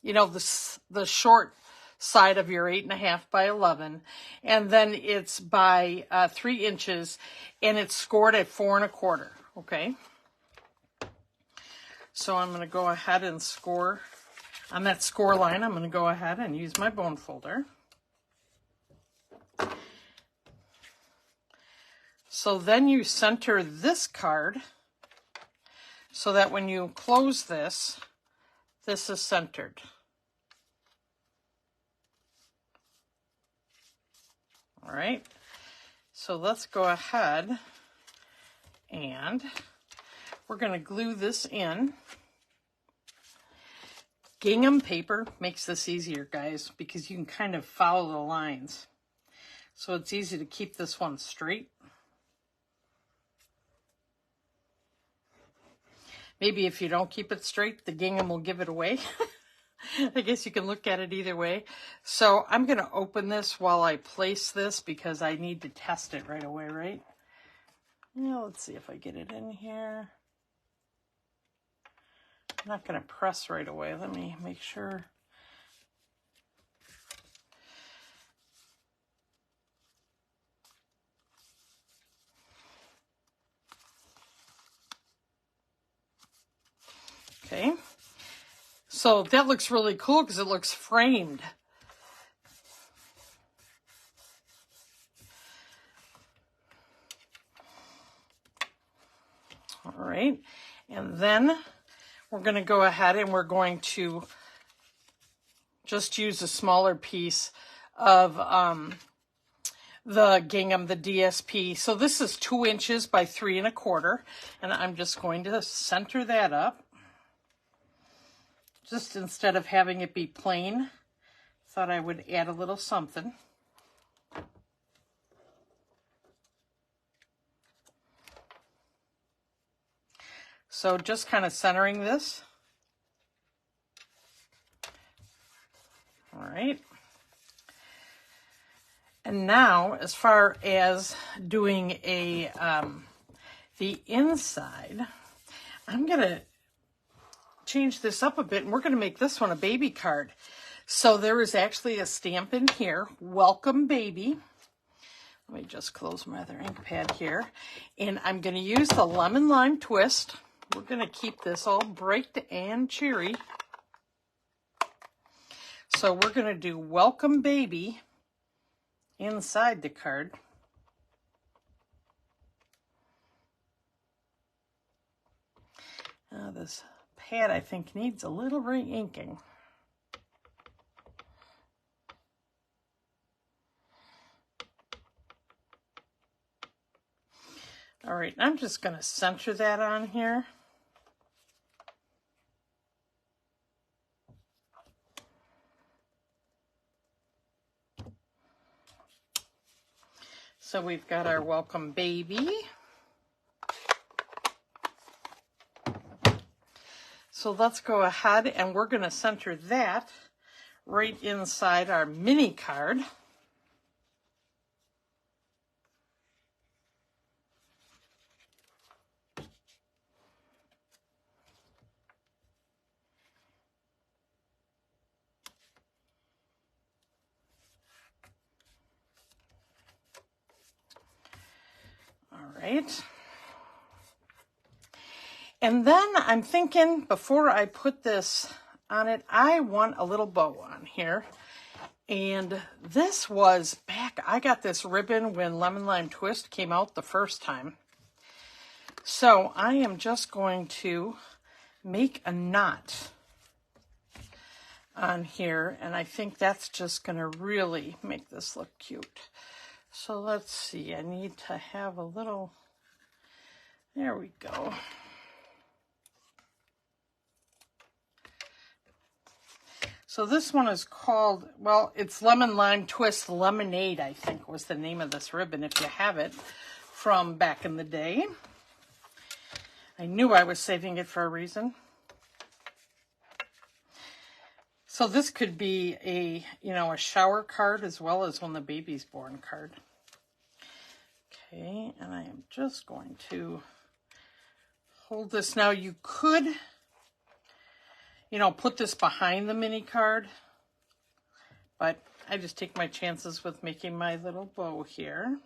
S1: you know, the short side of your 8.5 by 11. And then it's by 3 inches, and it's scored at 4 1/4. Okay. So I'm going to go ahead and score on that score line. I'm going to go ahead and use my bone folder. So then you center this card so that when you close this, this is centered. All right, so let's go ahead and we're going to glue this in. Gingham paper makes this easier, guys, because you can kind of follow the lines. So it's easy to keep this one straight. Maybe if you don't keep it straight, the gingham will give it away. I guess you can look at it either way. So I'm going to open this while I place this because I need to test it right away, right? Yeah, let's see if I get it in here. I'm not going to press right away. Let me make sure. Okay, so that looks really cool because it looks framed. All right, and then we're going to go ahead and we're going to just use a smaller piece of the gingham, the DSP. So this is 2 inches by 3 1/4, and I'm just going to center that up. Just instead of having it be plain, thought I would add a little something. So just kind of centering this. All right. And now, as far as doing a the inside, I'm going to change this up a bit, and we're going to make this one a baby card. So there is actually a stamp in here, welcome baby. Let me just close my other ink pad here. And I'm going to use the lemon lime twist. We're going to keep this all bright and cheery. So we're going to do Welcome Baby inside the card. This pad, I think, needs a little re-inking. All right, I'm just going to center that on here. So we've got our Welcome Baby. So let's go ahead and we're going to center that right inside our mini card. All right. And then I'm thinking, before I put this on it, I want a little bow on here. And this was back, I got this ribbon when Lemon Lime Twist came out the first time. So I am just going to make a knot on here, and I think that's just going to really make this look cute. So let's see, I need to have a little, there we go. So this one is called, well, it's Lemon Lime Twist Lemonade, I think was the name of this ribbon, if you have it from back in the day. I knew I was saving it for a reason. So this could be a, you know, a shower card as well as when the baby's born card. Okay, and I am just going to hold this. Now you could, you know, put this behind the mini card, but I just take my chances with making my little bow here.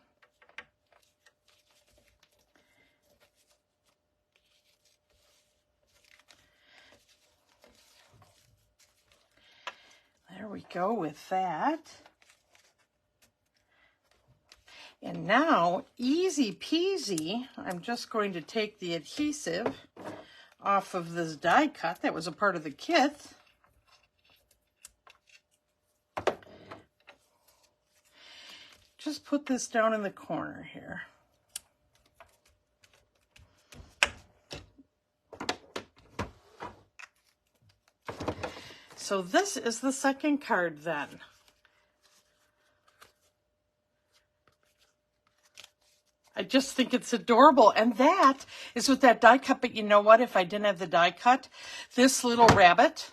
S1: There we go with that. And now, easy peasy, I'm just going to take the adhesive off of this die cut that was a part of the kit. Just put this down in the corner here. So this is the second card then. I just think it's adorable. And that is with that die cut. But you know what? If I didn't have the die cut, this little rabbit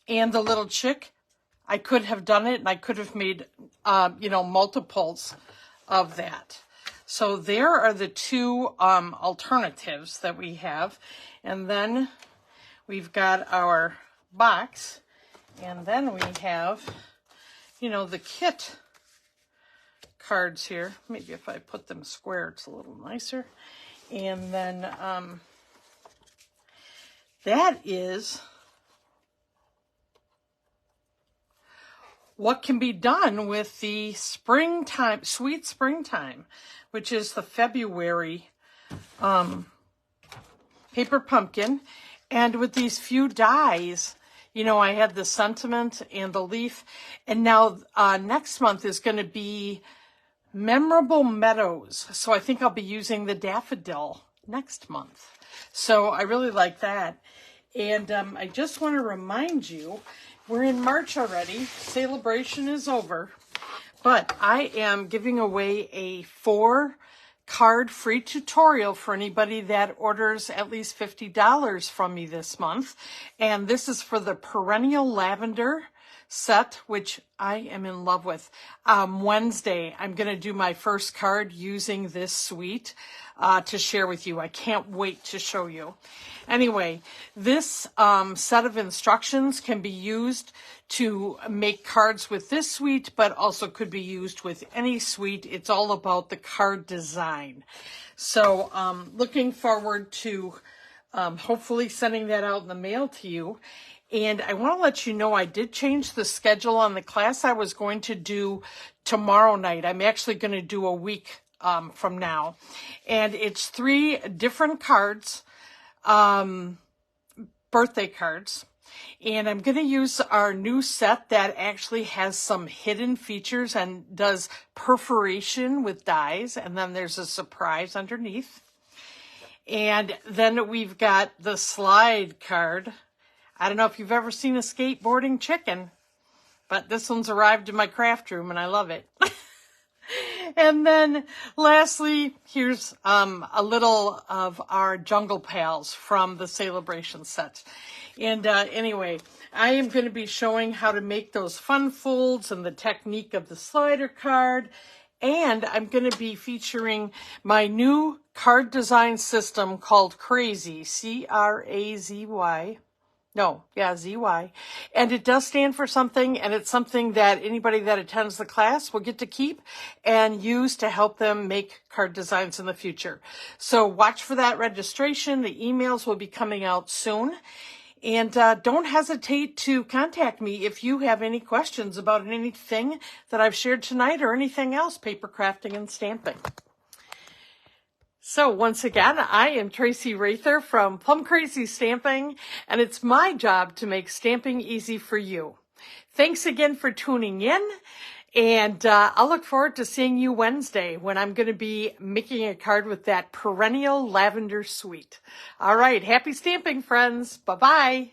S1: and the little chick, I could have done it and I could have made, you know, multiples of that. So there are the two alternatives that we have. And then we've got our box. And then we have, you know, the kit cards here. Maybe if I put them square, it's a little nicer. And then that is what can be done with the springtime, Sweet Springtime, which is the February paper pumpkin. And with these few dies, you know, I had the sentiment and the leaf. And now next month is going to be Memorable Meadows. So I think I'll be using the daffodil next month. So I really like that. And I just want to remind you, we're in March already. Celebration is over. But I am giving away a 4-card free tutorial for anybody that orders at least $50 from me this month. And this is for the Perennial Lavender set, which I am in love with. Wednesday, I'm going to do my first card using this suite to share with you. I can't wait to show you. Anyway, this set of instructions can be used to make cards with this suite, but also could be used with any suite. It's all about the card design. So looking forward to hopefully sending that out in the mail to you. And I want to let you know I did change the schedule on the class I was going to do tomorrow night. I'm actually going to do a week from now. And it's 3 different cards, birthday cards. And I'm going to use our new set that actually has some hidden features and does perforation with dies. And then there's a surprise underneath. And then we've got the slide card. I don't know if you've ever seen a skateboarding chicken, but this one's arrived in my craft room and I love it. And then lastly, here's a little of our Jungle Pals from the Celebration set. And anyway, I am going to be showing how to make those fun folds and the technique of the slider card. And I'm going to be featuring my new card design system called Crazy, C-R-A-Z-Y. No, yeah, ZY. And it does stand for something, and it's something that anybody that attends the class will get to keep and use to help them make card designs in the future. So watch for that registration. The emails will be coming out soon. And don't hesitate to contact me if you have any questions about anything that I've shared tonight or anything else paper crafting and stamping. So once again, I am Tracy Rather from Plum Crazy Stamping, and it's my job to make stamping easy for you. Thanks again for tuning in, and I'll look forward to seeing you Wednesday when I'm going to be making a card with that perennial lavender sweet. All right, happy stamping, friends. Bye-bye.